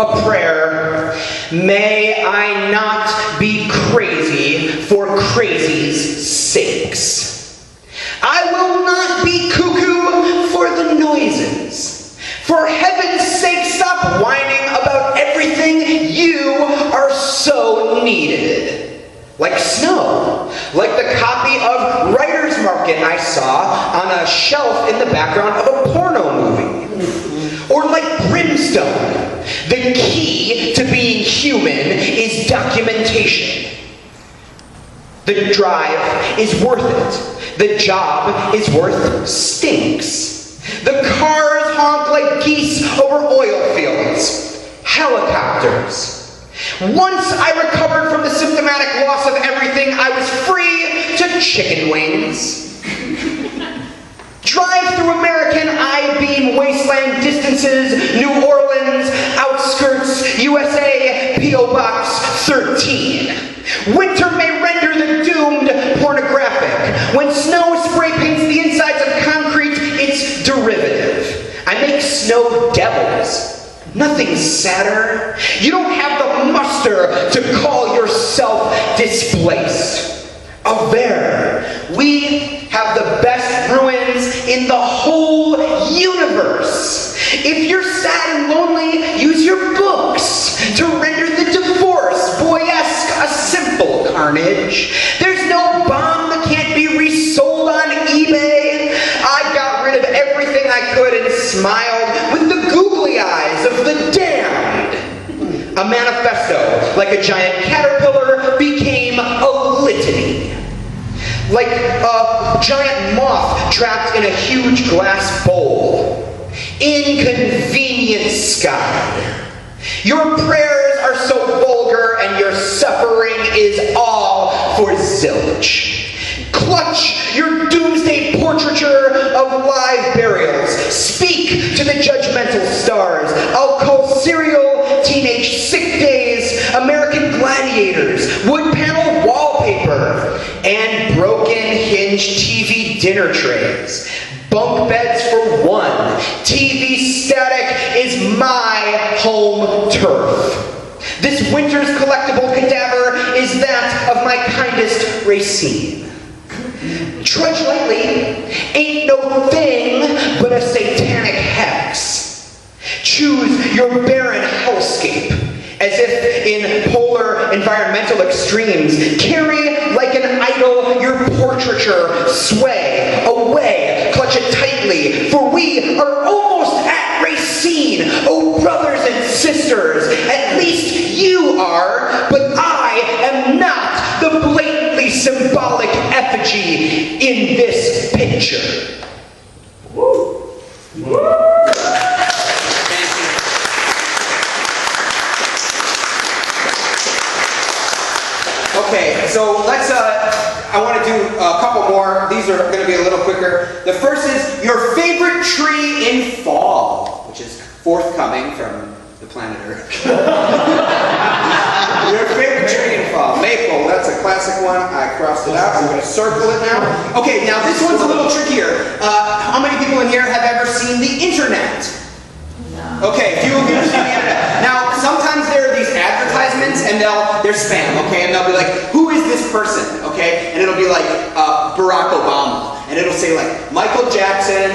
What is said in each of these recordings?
A prayer. May I not be crazy for crazy's sakes. I will not be cuckoo for the noises. For heaven's sake, stop whining about everything. You are so needed. Like snow. Like the copy of Writer's Market I saw on a shelf in the background of a porno movie. Or like brimstone. The key to being human is documentation. The drive is worth it. The job is worth stinks. The cars honk like geese over oil fields. Helicopters. Once I recovered from the symptomatic loss of everything, I was free to chicken wings. Drive through American I-beam wasteland distances, New Orleans, outskirts, USA, P.O. Box 13. Winter may render the doomed pornographic. When snow spray paints the insides of concrete, it's derivative. I make snow devils. Nothing sadder. You don't have the muster to call yourself displaced. Avere, we have the best ruins in the whole universe. If you're sad and lonely, use your books to render the divorce boy-esque a simple carnage. There's no bomb that can't be resold on eBay. I got rid of everything I could and smiled with the googly eyes of the damned. A manifesto, like a giant caterpillar, became a litany. Like a giant moth trapped in a huge glass bowl. Inconvenient sky. Your prayers are so vulgar and your suffering is all for zilch. Clutch your doomsday portraiture of live burials. Speak to the judgmental stars. I'll call serial teenage sick days, American gladiators, wood panel wallpaper, and broken hinged TV dinner trays. Bunk beds for one. TV static is my home turf. This winter's collectible cadaver is that of my kindest Racine. Trudge lightly ain't no thing but a satanic hex. Choose your barren hellscape, as if in polar environmental extremes. Carry like an idol your portraiture, sway away, clutch it tightly, for we are almost at Racine, oh brothers and sisters. At least you are, but I am not the blatantly symbolic effigy in this picture. Woo. Woo. Okay, so let's, I want to do a couple more. These are going to be a little quicker. The first is your favorite tree in fall, which is forthcoming from the planet Earth. Your favorite tree in fall. Maple, that's a classic one. I crossed it out. I'm going to circle it now. Okay, now this one's a little trickier. How many people in here have ever seen the internet? Okay, few of you have seen the internet. Now, sometimes there are these advertisements, and they're spam, okay? And they'll be like, who is this person, okay? And it'll be like Barack Obama. And it'll say like, Michael Jackson,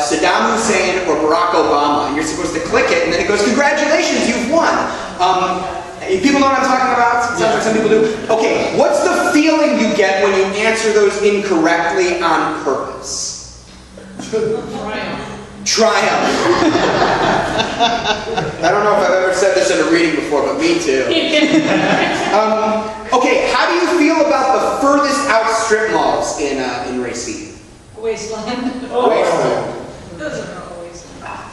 Saddam Hussein, or Barack Obama. And you're supposed to click it, and then it goes, congratulations, you've won. People know what I'm talking about? Sounds like some people do. Okay, what's the feeling you get when you answer those incorrectly on purpose? Triumph. I don't know if I've ever said this in a reading before, but me too. Okay, how do you feel about the furthest out strip malls in Racine? Wasteland. Oh. Wasteland. Those are not wasteland.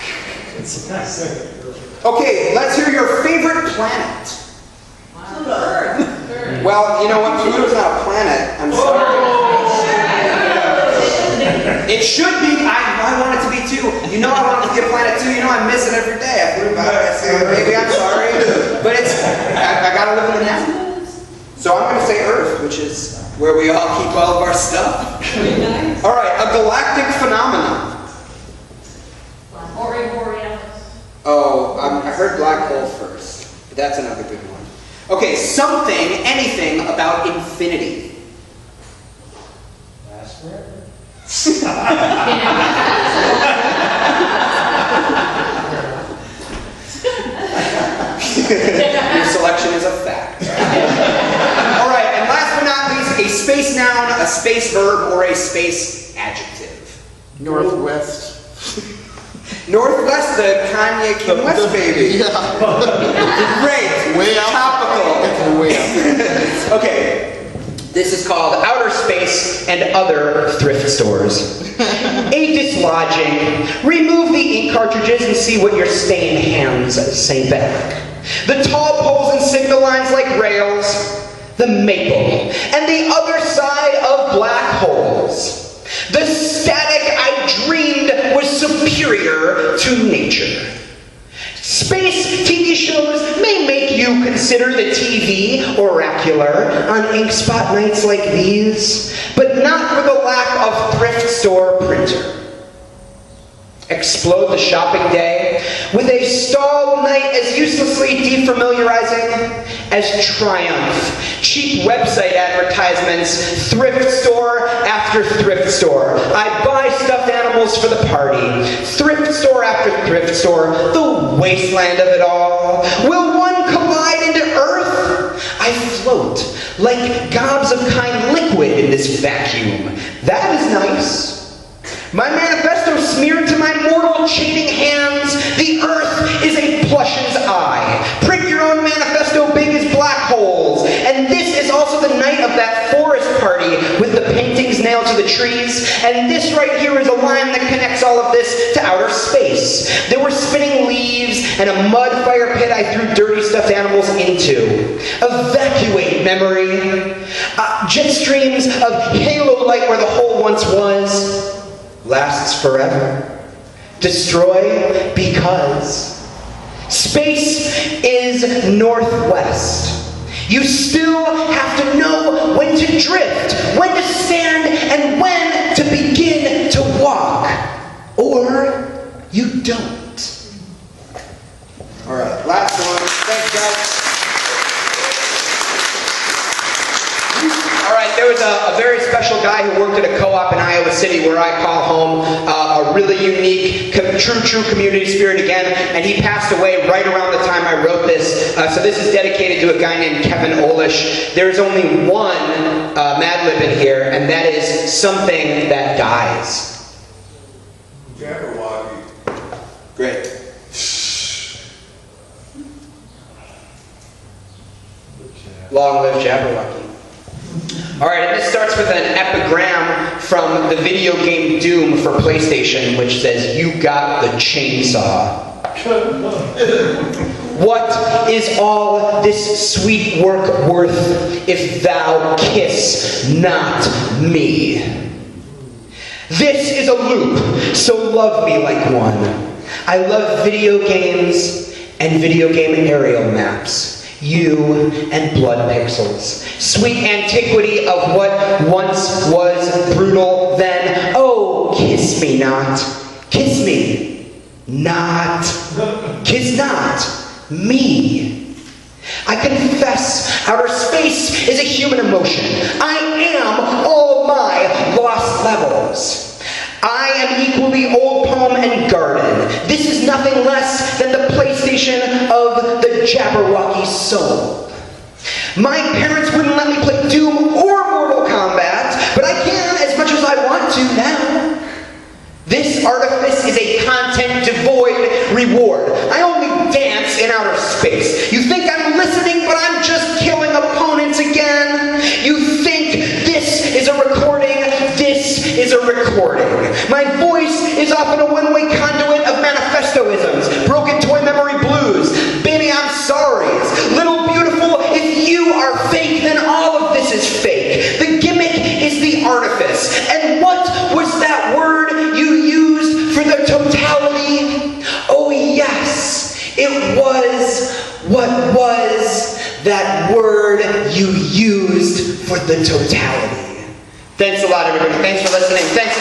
Okay, let's hear your favorite planet. Earth. Well, you know what? Pluto's not a planet. I'm sorry. It should be. I want it to be too. You know I want it to be a planet too. You know I miss it every day. I think about it. I say, maybe I'm sorry. But it's, I gotta live in the now. So I'm gonna say Earth, which is where we all keep all of our stuff. Nice. Alright, a galactic phenomenon. Borealis. Oh, I heard black hole first. That's another good one. Okay, something, anything about infinity. Last forever. Your selection is a fact. All right, and last but not least, a space noun, a space verb, or a space adjective. Northwest. Northwest, the Kanye Kim West baby. Yeah. Great. Way out. Topical. It's way out. Okay. This is called Outer Space and Other Thrift Stores. A dislodging. Remove the ink cartridges and see what your stained hands say back. The tall poles and signal lines like rails. The maple. And the other side of black holes. The static I dreamed was superior to nature. Space TV shows may make you consider the TV oracular on ink spot nights like these, but not for the lack of thrift store printer. Explode the shopping day with a stalled night as uselessly defamiliarizing as Triumph. Cheap website advertisements, thrift store after thrift store. I buy stuffed animals for the party. Thrift store after thrift store, the wasteland of it all. Will one collide into Earth? I float like gobs of kind liquid in this vacuum. That is nice. My manifesto smeared to my mortal chaining hands. The earth is a plush's eye. Print your own manifesto big as black holes. And this is also the night of that forest party with the paintings nailed to the trees. And this right here is a line that connects all of this to outer space. There were spinning leaves and a mud fire pit I threw dirty stuffed animals into. Evacuate memory. Jet streams of halo light where the hole once was. Lasts forever. Destroy because space is northwest. You still have to know when to drift, when to stand, and when to begin to walk. Or you don't. All right, last one. Thanks, guys. All right, there was a very special guy who worked at a co-op in Iowa City where I call home, a really unique, true community spirit again, and he passed away right around the time I wrote this. So this is dedicated to a guy named Kevin Olish. There's only one Mad Lib in here, and that is something that dies. Jabberwocky. Great. Long live Jabberwocky. Alright, and this starts with an epigram from the video game Doom for PlayStation, which says, "You got the chainsaw." What is all this sweet work worth if thou kiss not me? This is a loop, so love me like one. I love video games and video game aerial maps. You and blood pixels. Sweet antiquity of what once was brutal then. Oh, kiss me not. Kiss me. Not. Kiss not. Me. I confess outer space is a human emotion. I am all my lost levels. I am equally old poem and garden. This is nothing less than the PlayStation of the Jabberwocky soul. My parents wouldn't let me play Doom or Mortal Kombat, but I can as much as I want to now. This artifice is a content-devoid reward. I only dance in outer space. You think I'm listening, but I'm just killing opponents again? You think this is a recording? This is a recording. My voice is often a one-way conduit of manifestoisms, broken toy memory blues, baby I'm sorry's, little beautiful, if you are fake, then all of this is fake. The gimmick is the artifice. And what was that word you used for the totality? Oh yes, it was, what was that word you used for the totality? Thanks a lot, everybody. Thanks for listening. Thanks.